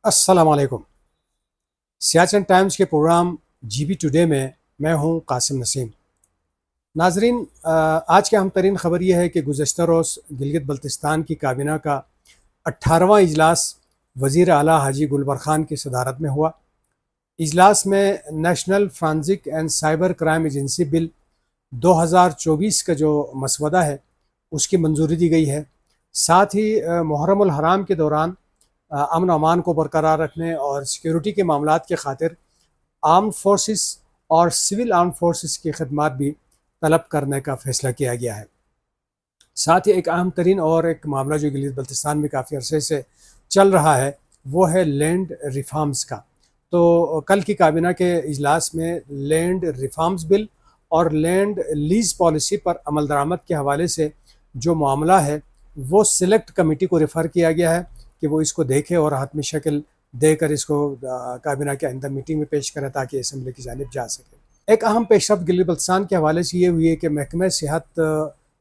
अस्सलाम वालेकुम। सियाचिन टाइम्स के प्रोग्राम जीबी टुडे में मैं हूं कासिम नसीम। नाजरीन, आज की अहम तरीन ख़बर यह है कि गुज़श्ता रोज़ गिलगित बल्तिस्तान की काबीना का 18वां इजलास वज़ीर आला हाजी गुलबर खान की सदारत में हुआ। इजलास में national forensic and cyber crime agency bill 2024 का जो मसवदा है उसकी मंजूरी दी गई है। साथ ही मुहर्रम उल हराम के दौरान अमन अमान को बरकरार रखने और सिक्योरिटी के मामलात के खातिर आर्म्ड फोर्सेस और सिविल आर्म्ड फोर्सेस की खदमात भी तलब करने का फ़ैसला किया गया है। साथ ही एक अहम तरीन और एक मामला जो गिलगित बल्तिस्तान में काफ़ी अरसे से चल रहा है वो है लैंड रिफॉर्म्स का। तो कल की काबीना के इजलास में लैंड रिफॉर्म्स बिल और लैंड लीज पॉलिसी पर अमल दरामद के हवाले से जो मामला है वो सिलेक्ट कमेटी को रेफ़र किया गया है कि वो इसको देखे और हतमी शक्ल देकर इसको काबीना के अंदर मीटिंग में पेश करें ताकि असम्बली की जानिब जा सके। एक अहम पेशरफ गिलगित बल्तिस्तान के हवाले से ये हुई है कि महकमा सेहत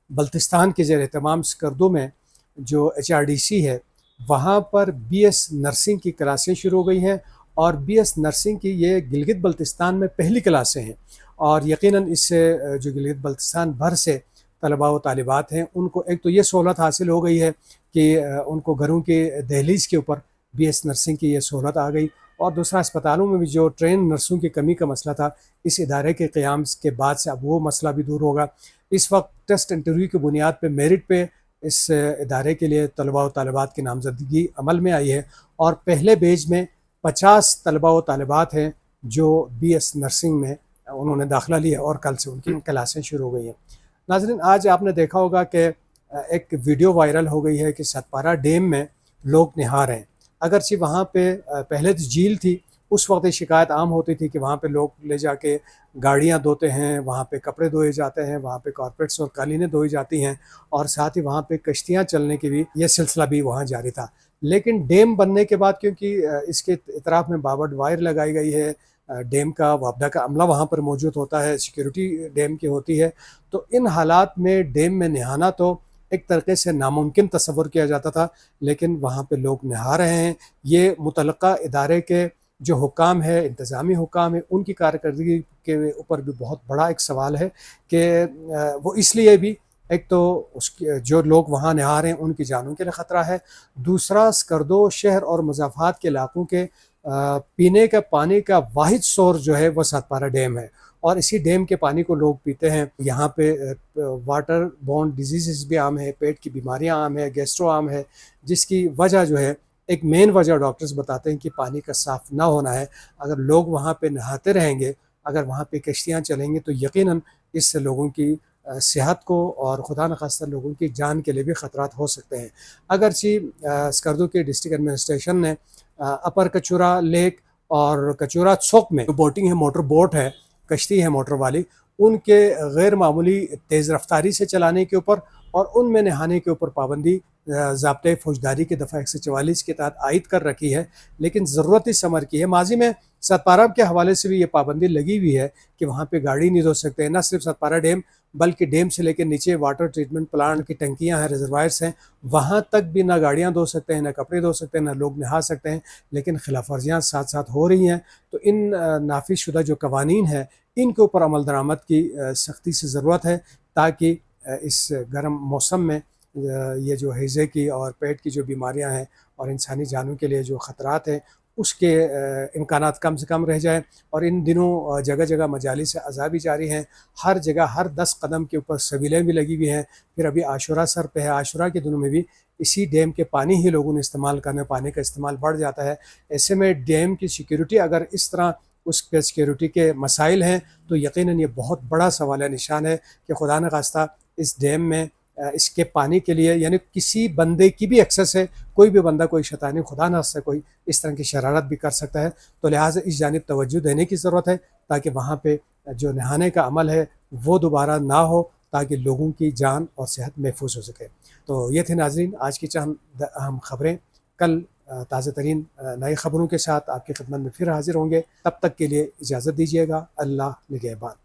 बल्तिस्तान के ज़ेर एहतमाम स्कर्दो में जो HRDC है वहाँ पर BS नर्सिंग की क्लासें शुरू हो गई हैं और BS नर्सिंग की ये गिलगित बल्तिस्तान में पहली क्लासें हैं और यकीनन इससे जो गिलगित बल्तिस्तान भर से तलबा व तालिबात हैं उनको एक तो ये सहूलत हासिल हो गई है कि उनको घरों के दहलीज़ के ऊपर BS नर्सिंग की ये सहूलत आ गई और दूसरा अस्पतालों में भी जो ट्रेन नर्सों की कमी का मसला था इस इदारे के क़याम के बाद से अब वो मसला भी दूर होगा। इस वक्त टेस्ट इंटरव्यू की बुनियाद पे मेरिट पे इस इदारे के लिए तलबा व तालिबात की नामजदगी अमल में आई है और पहले बैच में 50 तलबा व तालिबात हैं जो BS नर्सिंग में उन्होंने दाखिला लिया और कल से उनकी क्लासें शुरू हो गई हैं। नाज़रीन, आज आपने देखा होगा कि एक वीडियो वायरल हो गई है कि सतपारा डैम में लोग नहा रहे हैं। अगरचे वहाँ पे पहले तो झील थी, उस वक्त ये शिकायत आम होती थी कि वहाँ पे लोग ले जाके गाड़ियाँ धोते हैं, वहाँ पे कपड़े धोए जाते हैं, वहाँ पे कारपेट्स और कालीनें धोई जाती हैं और साथ ही वहाँ पे कश्तियाँ चलने की भी ये सिलसिला भी वहाँ जारी था। लेकिन डैम बनने के बाद क्योंकि इसके इतराफ़ में बावर्ड वायर लगाई गई है, डैम का वापदा का अमला वहाँ पर मौजूद होता है, सिक्योरिटी डैम की होती है, तो इन हालात में डैम में नहाना तो एक तरीके से नामुमकिन तस्वुर किया जाता था, लेकिन वहाँ पे लोग नहा रहे हैं। ये मुतल्लका इदारे के जो हुकाम है, इंतज़ामी हुकाम है, उनकी कारकर्दगी के ऊपर भी बहुत बड़ा एक सवाल है कि वो इसलिए भी एक तो उसके जो लोग वहाँ नहा रहे हैं उनकी जानों के लिए ख़तरा है, दूसरा स्कर्दो शहर और मुज़ाफ़ात के इलाकों के पीने का पानी का वाहिद सोर्स जो है वो सतपारा डैम है और इसी डैम के पानी को लोग पीते हैं। यहाँ पे वाटर बॉर्न डिजीज़ भी आम है, पेट की बीमारियाँ आम है, गैस्ट्रो आम है, जिसकी वजह जो है एक मेन वजह डॉक्टर्स बताते हैं कि पानी का साफ़ ना होना है। अगर लोग वहाँ पे नहाते रहेंगे, अगर वहाँ पे कश्तियाँ चलेंगी तो यकीनन इससे लोगों की सेहत को और खुदा न खास्ता लोगों की जान के लिए भी ख़तरात हो सकते हैं। अगरचे स्कर्दो के डिस्ट्रिक्ट एडमिनिस्ट्रेशन ने अपर कचूरा लेक और कचूरा चौक में जो बोटिंग है, मोटर बोट है, कश्ती है मोटर वाली, उनके गैर मामूली तेज़ रफ्तारी से चलाने के ऊपर और उनमें नहाने के ऊपर पाबंदी ज़ाब्ते फ़ौजदारी के दफ़ा 144 के तहत आयद कर रखी है, लेकिन ज़रूरत इस अमर की है। माजी में सतपारा के हवाले से भी ये पाबंदी लगी हुई है कि वहाँ पे गाड़ी नहीं धो सकते। न सिर्फ सतपारा डैम बल्कि डैम से लेकर नीचे वाटर ट्रीटमेंट प्लांट की टंकियाँ हैं, रिजर्वायर्स हैं, वहाँ तक भी ना गाड़ियाँ धो सकते हैं, ना कपड़े धो सकते हैं, ना लोग नहा सकते हैं। लेकिन खिलाफ वर्जियाँ साथ साथ हो रही हैं, तो इन नाफिज शुदा जो कवानीन हैं इनके ऊपर अमल दरामद की सख्ती से ज़रूरत है ताकि इस गर्म मौसम में ये जो हैज़े की और पेट की जो बीमारियां हैं और इंसानी जानों के लिए जो ख़तरात हैं उसके इम्कानात कम से कम रह जाए। और इन दिनों जगह जगह मजालिस अज़ा भी जारी हैं, हर जगह हर 10 कदम के ऊपर सवीलें भी लगी हुई हैं। फिर अभी आशुरा सर पे है, आशुरा के दिनों में भी इसी डैम के पानी ही लोगों ने इस्तेमाल करना, पानी का इस्तेमाल बढ़ जाता है। ऐसे में डैम की सिक्योरिटी अगर इस तरह उस पे सिक्योरिटी के मसाइल हैं तो यकीनन ये बहुत बड़ा सवाल निशान है कि खुदा न खास्ता इस डैम में इसके पानी के लिए यानी किसी बंदे की भी एक्सेस है, कोई भी बंदा कोई शैतानी खुदा न से कोई इस तरह की शरारत भी कर सकता है। तो लिहाजा इस जानिब तवज्जो देने की ज़रूरत है ताकि वहाँ पे जो नहाने का अमल है वो दोबारा ना हो, ताकि लोगों की जान और सेहत महफूज हो सके। तो ये थे नाज़रीन आज की चंद अहम ख़बरें। कल ताज़ा तरीन नई ख़बरों के साथ आपकी खिदमत में फिर हाजिर होंगे। तब तक के लिए इजाज़त दीजिएगा। अल्लाह निगहबान।